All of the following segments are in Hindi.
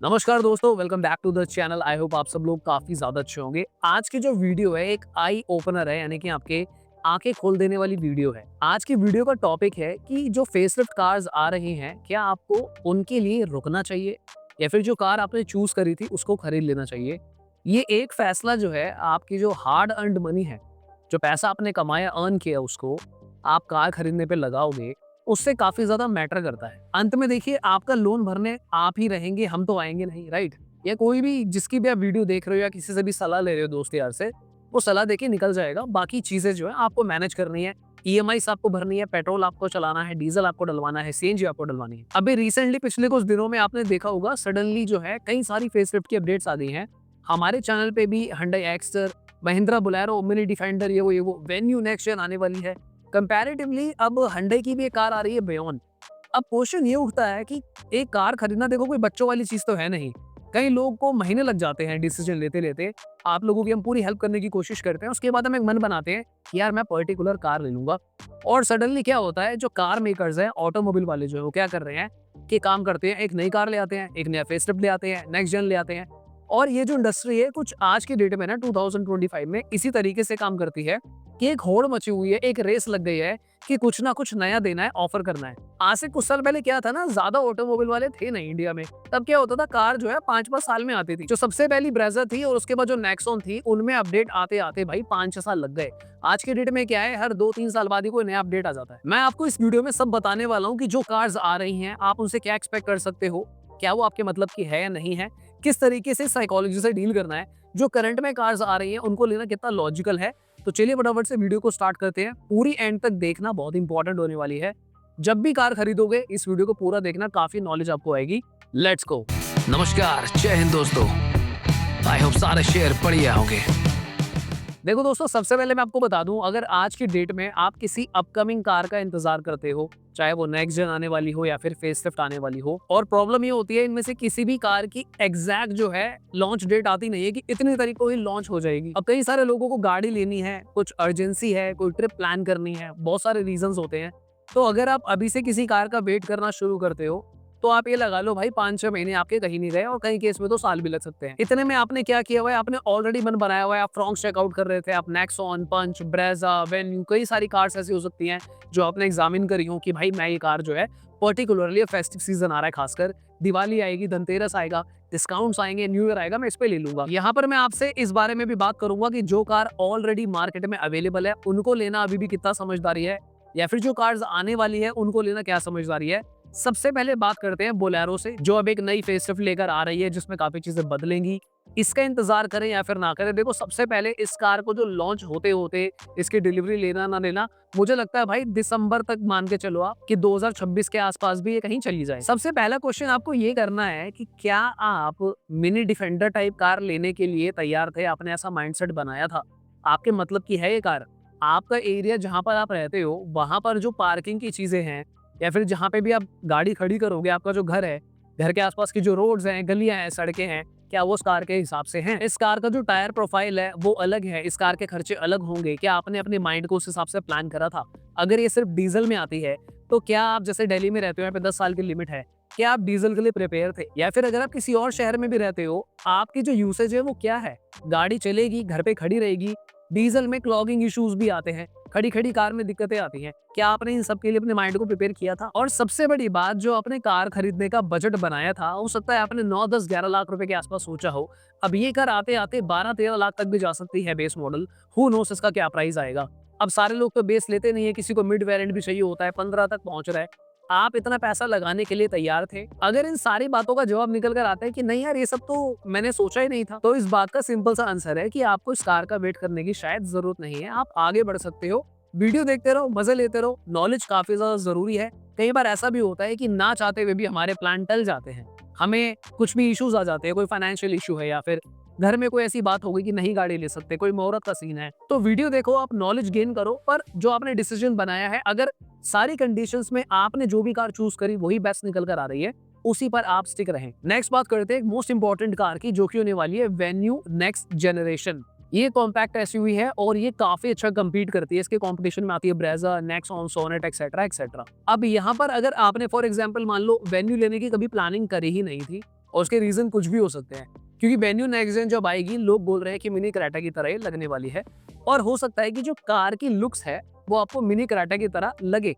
नमस्कार दोस्तों, welcome back to the channel. I hope आप सब लोग काफी ज्यादा अच्छे होंगे। आज की जो वीडियो है एक आई ओपनर है, यानी कि आपके आंखें खोल देने वाली वीडियो है। आज की वीडियो का टॉपिक है कि जो फेसलिफ्ट कार्स आ रही हैं, क्या आपको उनके लिए रुकना चाहिए या फिर जो कार आपने चूज करी थी उसको खरीद लेना चाहिए। ये एक फैसला जो है आपकी जो हार्ड अर्नड मनी है, जो पैसा आपने कमाया अर्न किया, उसको आप कार खरीदने पे लगाओगे, उससे काफी ज्यादा मैटर करता है। अंत में देखिए, आपका लोन भरने आप ही रहेंगे, हम तो आएंगे नहीं, राइट? या कोई भी जिसकी भी आप वीडियो देख रहे हो या किसी से भी सलाह ले रहे हो दोस्त यार से, वो सलाह देके निकल जाएगा। बाकी चीजें जो है आपको मैनेज करनी है। ईएमआई आपको भरनी है, पेट्रोल आपको चलाना है, डीजल आपको डलवाना है, सीएनजी आपको डलवानी है। अभी रिसेंटली पिछले कुछ दिनों में आपने देखा होगा, सडनली जो है कई सारी फेसलिफ्ट की अपडेट्स आ गई हैं। हमारे चैनल पे भी Hyundai Exter, Mahindra Bolero, mini defender, ये वो वेन्यू नेक्स्ट जेन आने वाली है। कंपैरेटिवली अब Hyundai की भी एक कार आ रही है, बेयॉन। अब क्वेश्चन ये उठता है कि एक कार खरीदना देखो कोई बच्चों वाली चीज तो है नहीं। कई लोगों को महीने लग जाते हैं डिसीजन लेते लेते। आप लोगों की हम पूरी हेल्प करने की कोशिश करते हैं, उसके बाद हम एक मन बनाते हैं कि यार मैं पर्टिकुलर कार ले लूंगा। और सडनली क्या होता है, जो कार मेकर्स हैं, ऑटोमोबाइल वाले जो है, वो क्या कर रहे हैं कि काम करते हैं, एक नई कार ले आते हैं, एक नया फेसलिफ्ट ले आते हैं, नेक्स्ट जेन ले आते हैं। और ये जो इंडस्ट्री है कुछ आज की डेट में ना 2025 में इसी तरीके से काम करती है कि एक होड़ मची हुई है, एक रेस लग गई है कि कुछ ना कुछ नया देना है, ऑफर करना है। आज से कुछ साल पहले क्या था ना, ज्यादा ऑटोमोबाइल वाले थे नहीं इंडिया में। तब क्या होता था, कार जो है 5-5 साल में आती थी। जो सबसे पहली ब्रेजा थी और उसके बाद जो नेक्सॉन थी, उनमें अपडेट आते आते भाई 5-6 साल लग गए। आज के डेट में क्या है, हर 2-3 साल बाद ही कोई नया अपडेट आ जाता है। मैं आपको इस वीडियो में सब बताने वाला हूँ कि जो कार्स आ रही हैं, आप उनसे क्या एक्सपेक्ट कर सकते हो, क्या वो आपके मतलब की है या नहीं है, किस तरीके से साइकोलॉजी से डील करना है, जो करंट में कार्स आ रही हैं उनको लेना कितना लॉजिकल है। तो चलिए फटाफट से वीडियो को स्टार्ट करते हैं। पूरी एंड तक देखना बहुत इंपॉर्टेंट होने वाली है। जब भी कार खरीदोगे इस वीडियो को पूरा देखना, काफी नॉलेज आपको आएगी। Let's go. नमस्कार, जय हिंद दोस्तों। आई होप सारे शेयर बढ़िया होंगे। देखो दोस्तों, सबसे पहले मैं आपको बता दूं, अगर आज की डेट में आप किसी अपकमिंग कार का इंतजार करते हो, चाहे वो नेक्स्ट जेन आने वाली हो या फिर फेसलिफ्ट आने वाली हो, और प्रॉब्लम ये होती है इनमें से किसी भी कार की एग्जैक्ट जो है लॉन्च डेट आती नहीं है कि इतनी तारीख को ही लॉन्च हो जाएगी। अब कई सारे लोगों को गाड़ी लेनी है, कुछ अर्जेंसी है, कोई ट्रिप प्लान करनी है, बहुत सारे रीजंस होते हैं। तो अगर आप अभी से किसी कार का वेट करना शुरू करते हो, तो आप ये लगा लो भाई 5-6 महीने आपके कहीं नहीं गए, और कई केस में तो साल भी लग सकते हैं। इतने में आपने क्या किया हुआ है, आपने ऑलरेडी मन बनाया हुआ है, आप फ्रॉन्क्स चेकआउट कर रहे थे, आप नेक्सॉन, पंच, ब्रेजा, वेन्यू, कई सारी कार्स ऐसी हो सकती हैं जो आपने एग्जामिन करी हो कि भाई मैं ये कार जो है पर्टिकुलरली, फेस्टिव सीजन आ रहा है, खासकर दिवाली आएगी, धनतेरस आएगा, डिस्काउंट्स आएंगे, न्यू ईयर आएगा, मैं इस पे ले लूंगा। यहाँ पर मैं आपसे इस बारे में भी बात करूंगा कि जो कार ऑलरेडी मार्केट में अवेलेबल है उनको लेना अभी भी कितना समझदारी है, या फिर जो कार्स आने वाली है उनको लेना क्या समझदारी है। सबसे पहले बात करते हैं बोलेरो से, जो अब एक नई फेसलिफ्ट लेकर आ रही है जिसमें काफी चीजें बदलेंगी। इसका इंतजार करें या फिर ना करें, देखो सबसे पहले इस कार को जो लॉन्च होते होते इसकी डिलीवरी लेना ना लेना, मुझे लगता है भाई दिसंबर तक मान के चलो आप कि 2026 के आसपास भी ये कहीं चली जाए। सबसे पहला क्वेश्चन आपको ये करना है कि क्या आप मिनी डिफेंडर टाइप कार लेने के लिए तैयार थे, आपने ऐसा माइंडसेट बनाया था, आपके मतलब की है ये कार। आपका एरिया जहां पर आप रहते हो वहां पर जो पार्किंग की चीजें हैं, या फिर जहाँ पे भी आप गाड़ी खड़ी करोगे, आपका जो घर है, घर के आसपास की जो रोड्स हैं, गलियां हैं, सड़कें हैं, क्या वो उस कार के हिसाब से हैं? इस कार का जो टायर प्रोफाइल है वो अलग है, इस कार के खर्चे अलग होंगे, क्या आपने अपने माइंड को उस हिसाब से प्लान करा था? अगर ये सिर्फ डीजल में आती है, तो क्या आप जैसे दिल्ली में रहते हो, यहाँ पे 10 साल की लिमिट है, क्या आप डीजल के लिए प्रिपेयर थे? या फिर अगर आप किसी और शहर में भी रहते हो, आपकी जो यूसेज है वो क्या है? गाड़ी चलेगी, घर पे खड़ी रहेगी, डीजल में क्लॉगिंग इश्यूज भी आते हैं, खड़ी खड़ी कार में दिक्कतें आती हैं। क्या आपने इन सब के लिए अपने माइंड को प्रिपेयर किया था? और सबसे बड़ी बात, जो आपने कार खरीदने का बजट बनाया था, हो सकता है आपने 9-10-11 लाख रुपए के आसपास सोचा हो, अब ये कार आते आते 12-13 लाख तक भी जा सकती है बेस मॉडल। हु नोस इसका क्या प्राइस आएगा। अब सारे लोग तो बेस लेते नहीं है, किसी को मिड वेरिएंट भी चाहिए होता है, 15 तक पहुंच रहा है। आप इतना पैसा लगाने के लिए तैयार थे? अगर इन सारी बातों का जवाब निकल कर आता है कि नहीं यार ये सब तो मैंने सोचा ही नहीं था, तो इस बात का सिंपल सा आंसर है कि आपको इस कार का वेट करने की शायद जरूरत नहीं है। आप आगे बढ़ सकते हो, वीडियो देखते रहो, मजे लेते रहो, नॉलेज काफी ज्यादा जरूरी है। कई बार ऐसा भी होता है कि ना चाहते हुए भी हमारे प्लान टल जाते हैं, हमें कुछ भी इश्यूज आ जाते हैं, कोई फाइनेंशियल इशू है या फिर घर में कोई ऐसी बात हो गई कि नहीं गाड़ी ले सकते, कोई मुहूर्त का सीन है, तो वीडियो देखो, आप नॉलेज गेन करो। पर जो आपने डिसीजन बनाया है, अगर सारी कंडीशंस में आपने जो भी कार चूज करी वही बेस्ट निकल कर आ रही है, उसी पर आप स्टिक रहें। नेक्स्ट बात करते हैं मोस्ट इंपॉर्टेंट कार की, जो कि होने वाली है वेन्यू नेक्स्ट जनरेशन। ये कॉम्पैक्ट एसयूवी है और ये काफी अच्छा compete करती है। इसके कंपटीशन में आती है Brezza, Nexon, Sonet etcetera etcetera. अब यहाँ पर अगर आपने फॉर एग्जांपल मान लो वेन्यू लेने की कभी प्लानिंग करी ही नहीं थी, और उसके रीजन कुछ भी हो सकते हैं, क्योंकि वेन्यू नेक्स्ट जेन जब आएगी लोग बोल रहे हैं कि मिनी क्रेटा की तरह ही लगने वाली है, और हो सकता है कि जो कार की लुक्स है वो आपको मिनी क्रेटा की तरह लगे।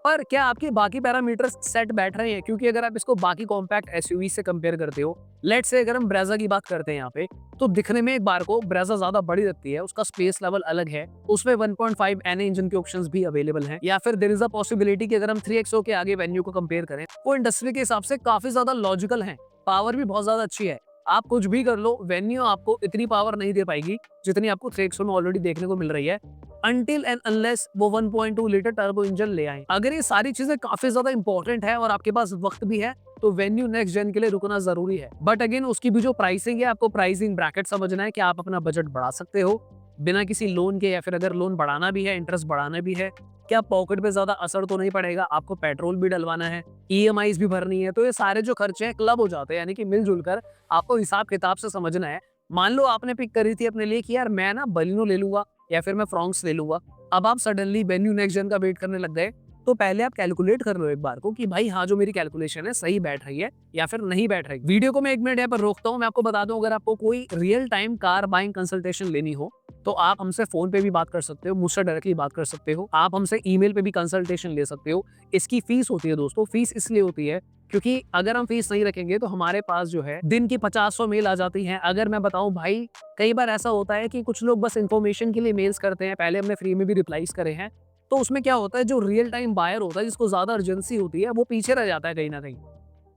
पर क्या आपके बाकी पैरामीटर्स सेट बैठ रहे हैं? क्योंकि अगर आप इसको बाकी कॉम्पैक्ट एसयूवी से कंपेयर करते हो, लेट्स से अगर हम ब्रेजा की बात करते हैं यहाँ पे, तो दिखने में एक बार को ब्रेजा ज्यादा बड़ी लगती है, उसका स्पेस लेवल अलग है, उसमें 1.5 एन इंजन के ऑप्शंस भी अवेलेबल हैं, या फिर देयर इज अ पॉसिबिलिटी कि अगर हम 3XO के आगे वेन्यू को कंपेयर करें, वो इंडस्ट्री के हिसाब से काफी ज्यादा लॉजिकल है, पावर भी बहुत ज्यादा अच्छी है। आप कुछ भी कर लो, वेन्यू आपको इतनी पावर नहीं दे पाएगी जितनी आपको 3XO में ऑलरेडी देखने को मिल रही है, अनटिल एंड अनलेस वो 1.2 लीटर टर्बो इंजन ले आए। अगर ये सारी चीजें काफी ज्यादा इंपॉर्टेंट है और आपके पास वक्त भी है, तो वेन्यू नेक्स्ट जेन के लिए रुकना जरूरी है। बट अगेन उसकी भी जो प्राइसिंग है, आपको प्राइसिंग ब्रैकेट समझना है कि आप अपना बजट बढ़ा सकते हो बिना किसी लोन के, या फिर अगर लोन बढ़ाना भी है, इंटरेस्ट बढ़ाना भी है, क्या पॉकेट पे ज्यादा असर तो नहीं पड़ेगा, आपको पेट्रोल भी डलवाना है, EMIs भी भरनी है, तो ये सारे जो खर्चे हैं क्लब हो जाते हैं, यानी कि मिलजुल कर आपको हिसाब किताब से समझना है। मान लो आपने पिक करी थी अपने लिए कि यार मैं ना बलिनो ले लूंगा या फिर मैं फ्रॉन्क्स ले लूंगा, अब आप सडनली वेन्यू नेक्स्ट जेन का वेट करने लग गए, तो पहले आप कैलकुलेट कर लो एक बार को कि भाई हाँ, जो मेरी कैलकुलेशन है सही बैठ रही है या फिर नहीं बैठ रही। वीडियो को मैं 1 मिनट यहाँ पर रोकता हूँ, मैं आपको बता दूं, अगर आपको कोई real time car buying consultation लेनी हो तो आप हमसे फोन पे भी बात कर सकते हो, मुझसे डायरेक्टली बात कर सकते हो, आप हमसे ईमेल पे भी कंसल्टेशन ले सकते हो। इसकी फीस होती है दोस्तों, फीस इसलिए होती है क्योंकि अगर हम फीस नहीं रखेंगे तो हमारे पास जो है दिन की 50-100 मेल आ जाती हैं। अगर मैं बताऊं भाई, कई बार ऐसा होता है कि कुछ लोग बस इन्फॉर्मेशन के लिए मेल्स करते हैं, पहले हमने फ्री में भी रिप्लाईज करे हैं, तो उसमें क्या होता है, जो रियल टाइम बायर होता है जिसको ज्यादा अर्जेंसी होती है, वो पीछे रह जाता है कहीं ना कहीं।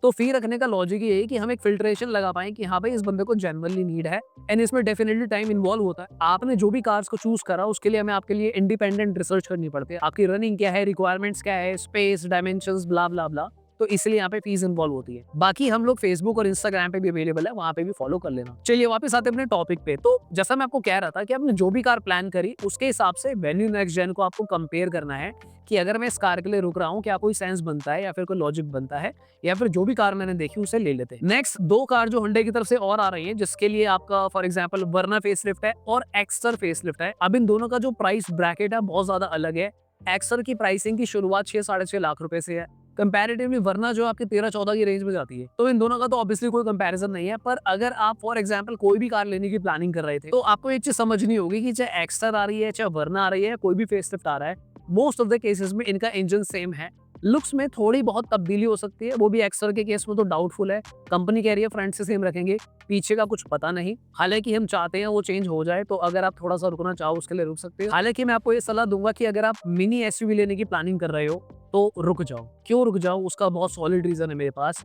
तो फी रखने का लॉजिक ये है कि हम एक फिल्ट्रेशन लगा पाए कि हाँ भाई, इस बंदे को जेन्युइनली नीड है एंड इसमें डेफिनेटली टाइम इन्वॉल्व होता है। आपने जो भी कार्स को चूज करा उसके लिए हमें आपके लिए इंडिपेंडेंट रिसर्च करनी पड़ती है, आपकी रनिंग क्या है, रिक्वायरमेंट्स क्या है, स्पेस, डायमेंशंस, ब्ला ब्ला ब्ला, तो इसलिए यहाँ पे फीस इन्वॉल्व होती है। बाकी हम लोग फेसबुक और इंस्टाग्राम पे भी अवेलेबल है, वहां पे भी फॉलो कर लेना। चलिए वापस आते हैं अपने टॉपिक पे। तो जैसा मैं आपको कह रहा था कि आपने जो भी कार प्लान करी उसके हिसाब से वेन्यू नेक्स्ट जेन को आपको कंपेयर करना है कि अगर मैं इस कार के लिए रुक रहा हूँ, क्या कोई सेंस बनता है या फिर कोई लॉजिक बनता है, या फिर जो भी कार मैंने देखी उसे ले लेते हैं। नेक्स्ट 2 कार जो हुंडई की तरफ से और आ रही है, जिसके लिए आपका फॉर एग्जाम्पल वर्ना फेसलिफ्ट है और एक्स्टर फेसलिफ्ट है। अब इन दोनों का जो प्राइस ब्रैकेट है बहुत ज्यादा अलग है। एक्स्टर की प्राइसिंग की शुरुआत 6-6.5 लाख रुपए से है, कंपैरेटिवली वरना जो आपकी 13-14 की रेंज में जाती है। तो इन दोनों का तो ऑब्वियसली कोई कंपैरिजन नहीं है। पर अगर आप फॉर एग्जांपल कोई भी कार लेने की प्लानिंग कर रहे थे, तो आपको एक चीज समझनी होगी कि चाहे एक्स्टर आ रही है, चाहे वरना आ रही है, कोई भी फेसलिफ्ट आ रहा है, मोस्ट ऑफ द केसेस में इनका इंजन सेम है। लुक्स में थोड़ी बहुत तब्दीली हो सकती है, वो भी एक्स्टर के केस में तो डाउटफुल है। कंपनी कह रही है फ्रंट से सेम रखेंगे, पीछे का कुछ पता नहीं। हालांकि हम चाहते हैं वो चेंज हो जाए, तो अगर आप थोड़ा सा रुकना चाहो उसके लिए रुक सकते हो। हालांकि मैं आपको ये सलाह दूंगा कि अगर आप मिनी एसयूवी लेने की प्लानिंग कर रहे हो तो रुक जाओ। क्यों रुक जाओ, उसका बहुत सॉलिड रीजन है मेरे पास।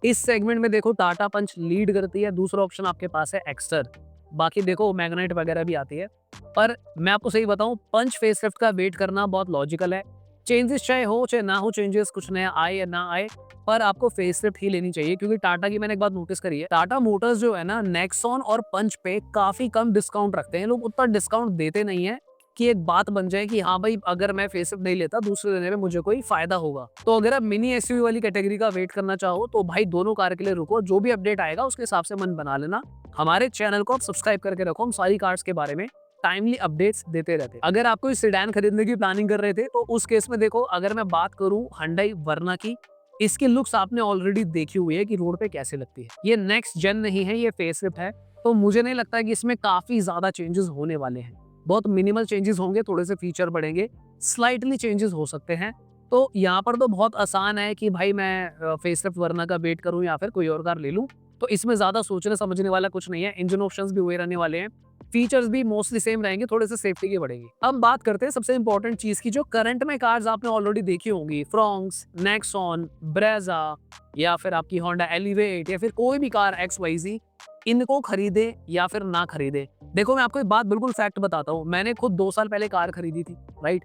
इस सेगमेंट में देखो टाटा पंच लीड करती है, दूसरा ऑप्शन आपके पास है एक्स्टर, बाकी देखो मैग्नाइट वगैरह भी आती है। पर मैं आपको सही बताऊं, पंच फेसलिफ्ट का वेट करना बहुत लॉजिकल है। चेंजेस चाहे हो चाहे ना हो, चेंजेस कुछ नया आए या ना आए, पर आपको फेसलिफ्ट ही लेनी चाहिए। क्योंकि टाटा की मैंने एक बात नोटिस करी है, टाटा मोटर्स जो है ना, नेक्सॉन और पंच पे काफी कम डिस्काउंट रखते हैं। लोग उतना डिस्काउंट देते नहीं है कि एक बात बन जाए कि हाँ भाई, अगर मैं फेसलिफ्ट नहीं लेता, दूसरे लेने में मुझे कोई फायदा होगा। तो अगर आप मिनी एसयूवी वाली कैटेगरी का वेट करना चाहो तो भाई दोनों कार के लिए रुको, जो भी अपडेट आएगा उसके हिसाब से मन बना लेना। हमारे चैनल को आप सब्सक्राइब करके रखो, हम सारी कार्स के बारे में टाइमली अपडेट्स देते रहते हैं। अगर आप कोई सेडान खरीदने की प्लानिंग कर रहे थे, तो उस केस में देखो, अगर मैं बात करूं Hyundai वर्ना की, इसकी लुक्स आपने ऑलरेडी देखी हुई है कि रोड पे कैसे लगती है। ये नेक्स्ट जेन नहीं है, ये फेसलिफ्ट है, तो मुझे नहीं लगता कि इसमें काफी ज्यादा चेंजेस होने वाले हैं। बहुत मिनिमल चेंजेस होंगे, थोड़े से फीचर बढ़ेंगे, स्लाइटली चेंजेस हो सकते हैं। तो यहाँ पर तो बहुत आसान है कि भाई मैं फेसलिफ्ट वर्ना का वेट करूं या फिर कोई और कार ले लूं, तो इसमें ज्यादा सोचने समझने वाला कुछ नहीं है। इंजन ऑप्शंस भी वही रहने वाले हैं, फीचर्स भी मोस्टली सेम रहेंगे, थोड़े से सेफ्टी की बढ़ेगी। अब बात करते हैं सबसे इंपॉर्टेंट चीज की, जो करंट में कार्स आपने ऑलरेडी देखी होंगी, फ्रॉन्क्स, नेक्सॉन, ब्रेजा, या फिर आपकी होंडा एलिवेट, या फिर कोई भी कार XYZ, इनको खरीदे या फिर ना खरीदे। देखो मैं आपको एक बात बिल्कुल फैक्ट बताता हूँ, मैंने खुद 2 साल पहले कार खरीदी थी, राइट,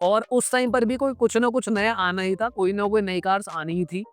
और उस टाइम पर भी कोई कुछ ना कुछ नया आना ही था, कोई ना कोई नई कार्स आनी ही थी।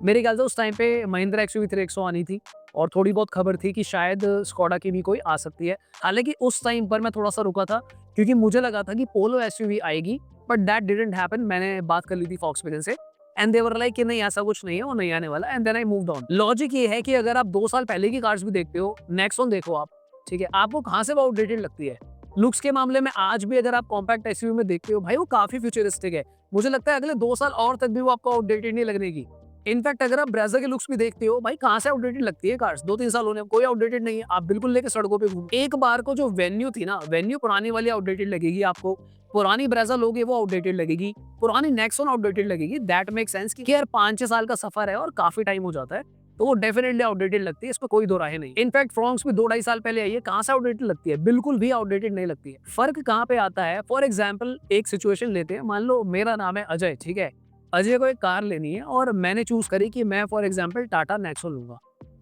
मेरे ख्याल से उस टाइम पे महिंद्रा XUV 3XO आनी थी, और थोड़ी बहुत खबर थी कि शायद स्कोडा की भी कोई आ सकती है। हालांकि उस टाइम पर मैं थोड़ा सा रुका था, क्योंकि मुझे लगा था कि पोलो SUV आएगी, बट दैट डिडंट हैपन। मैंने बात कर ली थी फॉक्सवैगन से, एंड दे वर लाइक कि नहीं, ऐसा कुछ नहीं है, वो नहीं आने वाला, and then I moved on. Logic ये है कि अगर आप 2 साल पहले की कार्स भी देखते हो, नेक्सॉन देखो आप, ठीक है, आपको कहाँ से वो आउटडेटेड लगती है। लुक्स के मामले में आज भी अगर आप कॉम्पैक्ट SUV में देखते हो, भाई वो काफी फ्यूचरिस्टिक है। मुझे लगता है अगले 2 साल और तक भी वो आपको आउटडेटेड नहीं लगने की। इनफैक्ट अगर आप ब्रेजा के लुक्स भी देखते हो भाई, कहाँ से आउटडेटेड लगती है कार्स, 2-3 साल होने कोई आउटडेटेड नहीं है। आप बिल्कुल लेके सड़कों पे घूम, एक बार को जो वेन्यू थी ना, वेन्यू पुरानी वाली आउटडेटेड लगेगी आपको, पुरानी ब्रेजा लोगे वो आउटडेटेड लगेगी, पुरानी नेक्सॉन आउटडेटेड लगेगी। दैट मेक सेंस कि यार 5-6 साल का सफर है और काफी टाइम हो जाता है, तो वो डेफिनेटली आउटडेटेड लगती है, इसमें कोई दो राय नहीं। इनफैक्ट फ्रॉन्क्स भी 2-2.5 साल पहले आई है, कहाँ से आउटडेटेड लगती है, बिल्कुल भी आउटडेटेड नहीं लगती है। फर्क कहाँ पे आता है, फॉर एग्जाम्पल एक सिचुएशन लेते हैं, मान लो मेरा नाम है अजय, ठीक है, अजय को एक कार लेनी है और मैंने चूज करी कि मैं फॉर एग्जांपल टाटा नेक्सॉन लूंगा।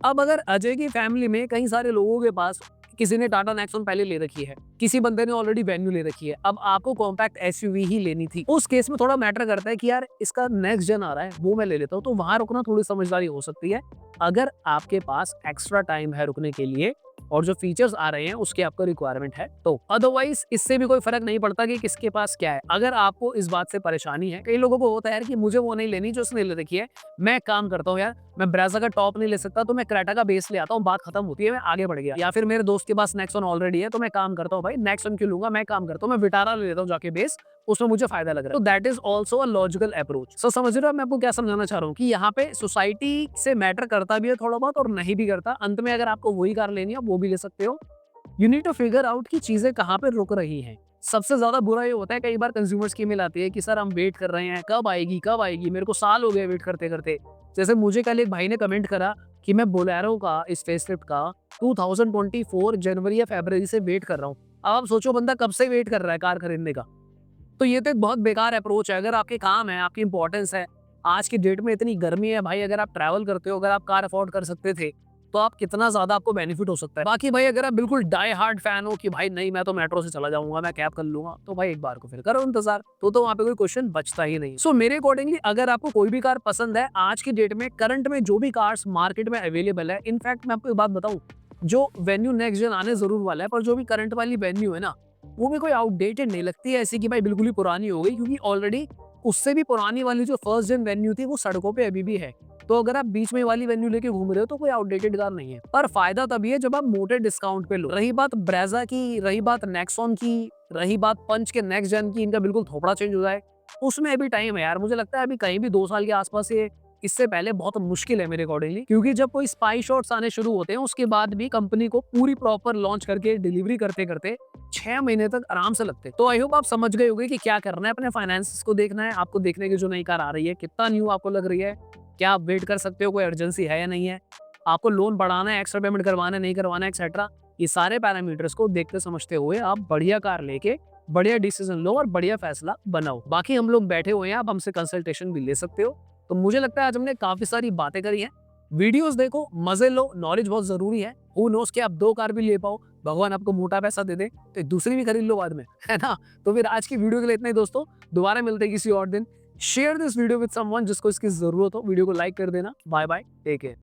अब अगर अजय की फैमिली में कई सारे लोगों के पास किसी ने टाटा नेक्सॉन पहले ले रखी है, किसी बंदे ने ऑलरेडी वेन्यू ले रखी है, अब आपको कॉम्पैक्ट एसयूवी ही लेनी थी, उस केस में थोड़ा मैटर करता है कि यार इसका नेक्स्ट जन आ रहा है वो मैं ले लेता हूँ, तो वहां रुकना थोड़ी समझदारी हो सकती है अगर आपके पास एक्स्ट्रा टाइम है रुकने के लिए और जो फीचर्स आ रहे हैं उसकी आपको रिक्वायरमेंट है। तो अदरवाइज इससे भी कोई फर्क नहीं पड़ता कि किसके पास क्या है। अगर आपको इस बात से परेशानी है, कई लोगों को होता है यार कि मुझे वो नहीं लेनी जो उसने ले रखी है, मैं काम करता हूँ यार, मैं ब्रेजा का टॉप नहीं ले सकता तो मैं क्रेटा का बेस ले आता हूँ, बात खत्म होती है, मैं आगे बढ़ गया। या फिर मेरे दोस्त के पास नेक्सॉन ऑलरेडी है तो मैं काम करता हूँ भाई नेक्सॉन क्यों लूंगा, मैं काम करता हूँ, मैं विटारा ले लेता हूँ जाके बेस, उसमें मुझे फायदा लग रहा है। तो that is also a logical approach. So समझ रहे हो मैं आपको क्या समझाना चाह रहा हूँ कि यहाँ पे सोसाइटी से मैटर करता भी है थोड़ा बहुत और नहीं भी करता। अंत में अगर आपको वही कार लेनी है वो भी ले सकते हो। You need to figure out कि चीजें कहाँ पे रुक रही हैं। सबसे ज्यादा बुरा ये होता है कई बार कंज्यूमर्स की ईमेल आती है कि सर हम वेट कर रहे हैं, कब आएगी, मेरे को साल हो गए वेट करते करते। जैसे मुझे कल एक भाई ने कमेंट करा कि मैं बोलेरो का इस फेसलिफ्ट का 2024 जनवरी या फरवरी से वेट कर रहा हूँ। अब आप सोचो बंदा कब से वेट कर रहा है कार खरीदने का। तो ये तो एक बहुत बेकार अप्रोच है। अगर आपके काम है, आपकी इंपॉर्टेंस है, आज की डेट में इतनी गर्मी है भाई, अगर आप ट्रैवल करते हो, अगर आप कार अफोर्ड कर सकते थे तो आप कितना ज्यादा आपको बेनिफिट हो सकता है। बाकी भाई अगर आप बिल्कुल डाई हार्ड फैन हो कि भाई नहीं मैं तो मेट्रो से चला जाऊंगा, मैं कैब कर लूंगा, तो भाई एक बार को फिर करो इंतजार, तो वहां पे कोई क्वेश्चन बचता ही नहीं। सो मेरे अकॉर्डिंगली अगर आपको कोई भी कार पसंद है, आज की डेट में करंट में जो भी कार्स मार्केट में अवेलेबल है, इनफैक्ट मैं आपको एक बात बताऊं, जो वेन्यू नेक्स्ट जन आने जरूर वाला है, पर जो भी करंट वाली वेन्यू है ना, वो भी कोई आउटडेटेड नहीं लगती है ऐसी कि भाई बिल्कुल ही पुरानी हो गई, क्योंकि ऑलरेडी उससे भी पुरानी वाली जो फर्स्ट जन वेन्यू थी वो सड़कों पे अभी भी है। तो अगर आप बीच में वाली वेन्यू लेके घूम रहे हो तो कोई आउटडेटेड कार नहीं है। पर फायदा तभी है जब आप मोटे डिस्काउंट पे लो। रही बात ब्रेजा की, रही बात नेक्सॉन की, रही बात पंच के नेक्स्ट जन की, इनका बिल्कुल थोपड़ा चेंज हो जाए, उसमें अभी टाइम है यार। मुझे लगता है अभी कहीं भी 2 साल के आसपास ये, इससे पहले बहुत मुश्किल है मेरे अकॉर्डिंगली, क्योंकि जब कोई स्पाई शॉट्स आने शुरू होते हैं उसके बाद भी कंपनी को पूरी प्रॉपर लॉन्च करके डिलीवरी करते करते 6 महीने तक आराम से लगते। तो आई होप आप समझ गए होंगे कि क्या करना है। अपने फाइनेंस को देखना है, आपको देखने की जो नई कार आ रही है कितना न्यू आपको लग रही है, क्या आप वेट कर सकते हो, कोई अर्जेंसी है या नहीं है, आपको लोन बढ़ाना है, एक्स्ट्रा पेमेंट करवाना है नहीं करवाना है, एक्सेट्रा। ये सारे पैरामीटर्स को देखते समझते हुए आप बढ़िया कार लेके बढ़िया डिसीजन लो और बढ़िया फैसला बनाओ। बाकी हम लोग बैठे हुए हैं, आप हमसे कंसल्टेशन भी ले सकते हो। तो मुझे लगता है आज हमने काफी सारी बातें करी हैं। वीडियोस देखो, मजे लो, नॉलेज बहुत जरूरी है। हु नोस कि आप 2 कार भी ले पाओ, भगवान आपको मोटा पैसा दे दे तो एक दूसरी भी खरीद लो बाद में, है ना। तो फिर आज की वीडियो के लिए इतना ही दोस्तों, दोबारा मिलते हैं किसी और दिन। Share this video with someone जिसको इसकी जरूरत हो, वीडियो को लाइक कर देना। Bye bye, take care.